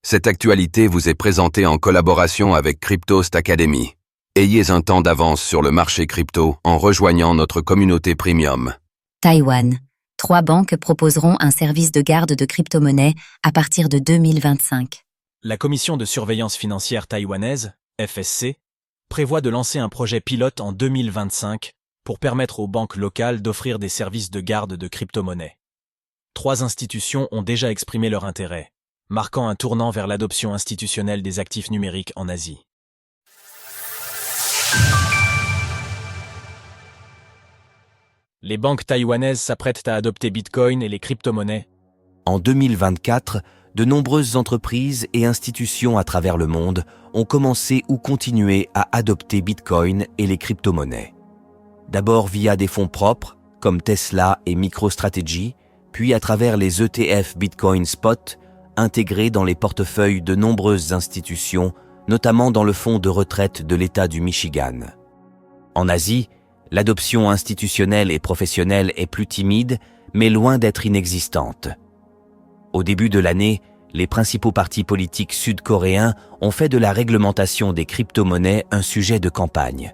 Cette actualité vous est présentée en collaboration avec Cryptost Academy. Ayez un temps d'avance sur le marché crypto en rejoignant notre communauté premium. Taïwan. 3 banques proposeront un service de garde de crypto-monnaies à partir de 2025. La Commission de surveillance financière taïwanaise, FSC, prévoit de lancer un projet pilote en 2025 pour permettre aux banques locales d'offrir des services de garde de crypto-monnaies. 3 institutions ont déjà exprimé leur intérêt, marquant un tournant vers l'adoption institutionnelle des actifs numériques en Asie. Les banques taïwanaises s'apprêtent à adopter Bitcoin et les crypto-monnaies. En 2024, de nombreuses entreprises et institutions à travers le monde ont commencé ou continué à adopter Bitcoin et les crypto-monnaies. D'abord via des fonds propres, comme Tesla et MicroStrategy, puis à travers les ETF Bitcoin Spot, intégrés dans les portefeuilles de nombreuses institutions, notamment dans le fonds de retraite de l'État du Michigan. En Asie, l'adoption institutionnelle et professionnelle est plus timide, mais loin d'être inexistante. Au début de l'année, les principaux partis politiques sud-coréens ont fait de la réglementation des crypto-monnaies un sujet de campagne.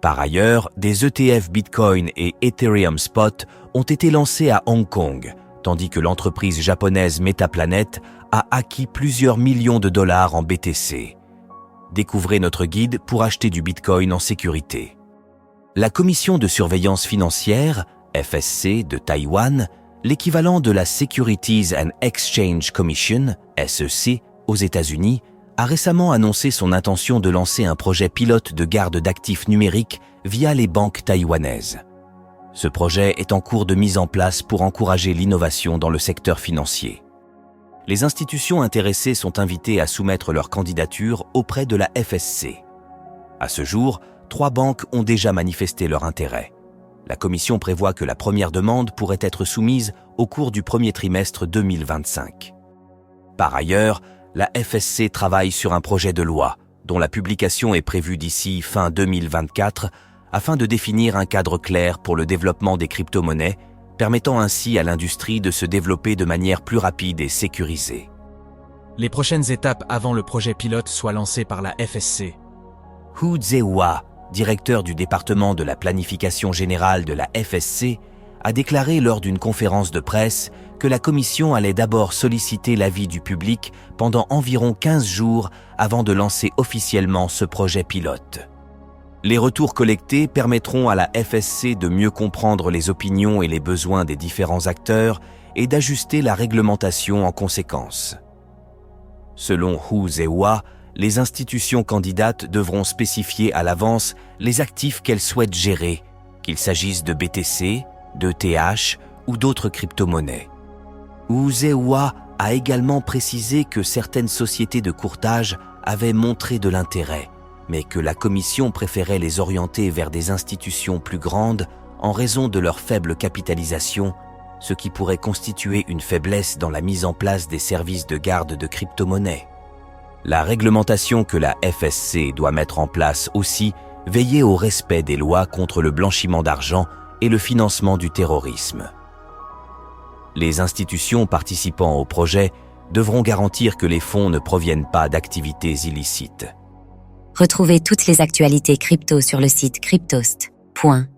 Par ailleurs, des ETF Bitcoin et Ethereum Spot ont été lancés à Hong Kong, tandis que l'entreprise japonaise Metaplanet a acquis plusieurs millions de dollars en BTC. Découvrez notre guide pour acheter du Bitcoin en sécurité. La Commission de surveillance financière, FSC, de Taïwan, l'équivalent de la Securities and Exchange Commission, SEC, aux États-Unis, a récemment annoncé son intention de lancer un projet pilote de garde d'actifs numériques via les banques taïwanaises. Ce projet est en cours de mise en place pour encourager l'innovation dans le secteur financier. Les institutions intéressées sont invitées à soumettre leur candidature auprès de la FSC. À ce jour, 3 banques ont déjà manifesté leur intérêt. La Commission prévoit que la première demande pourrait être soumise au cours du premier trimestre 2025. Par ailleurs, la FSC travaille sur un projet de loi, dont la publication est prévue d'ici fin 2024, afin de définir un cadre clair pour le développement des crypto-monnaies, permettant ainsi à l'industrie de se développer de manière plus rapide et sécurisée. Les prochaines étapes avant le projet pilote soient lancées par la FSC. Hu Zehua, directeur du département de la planification générale de la FSC, a déclaré lors d'une conférence de presse que la commission allait d'abord solliciter l'avis du public pendant environ 15 jours avant de lancer officiellement ce projet pilote. Les retours collectés permettront à la FSC de mieux comprendre les opinions et les besoins des différents acteurs et d'ajuster la réglementation en conséquence. Selon Hu Zehua, les institutions candidates devront spécifier à l'avance les actifs qu'elles souhaitent gérer, qu'il s'agisse de BTC, d'ETH ou d'autres crypto-monnaies. Hu Zehua a également précisé que certaines sociétés de courtage avaient montré de l'intérêt, mais que la Commission préférait les orienter vers des institutions plus grandes en raison de leur faible capitalisation, ce qui pourrait constituer une faiblesse dans la mise en place des services de garde de crypto-monnaies. La réglementation que la FSC doit mettre en place aussi veiller au respect des lois contre le blanchiment d'argent et le financement du terrorisme. Les institutions participant au projet devront garantir que les fonds ne proviennent pas d'activités illicites. Retrouvez toutes les actualités crypto sur le site cryptost.fr.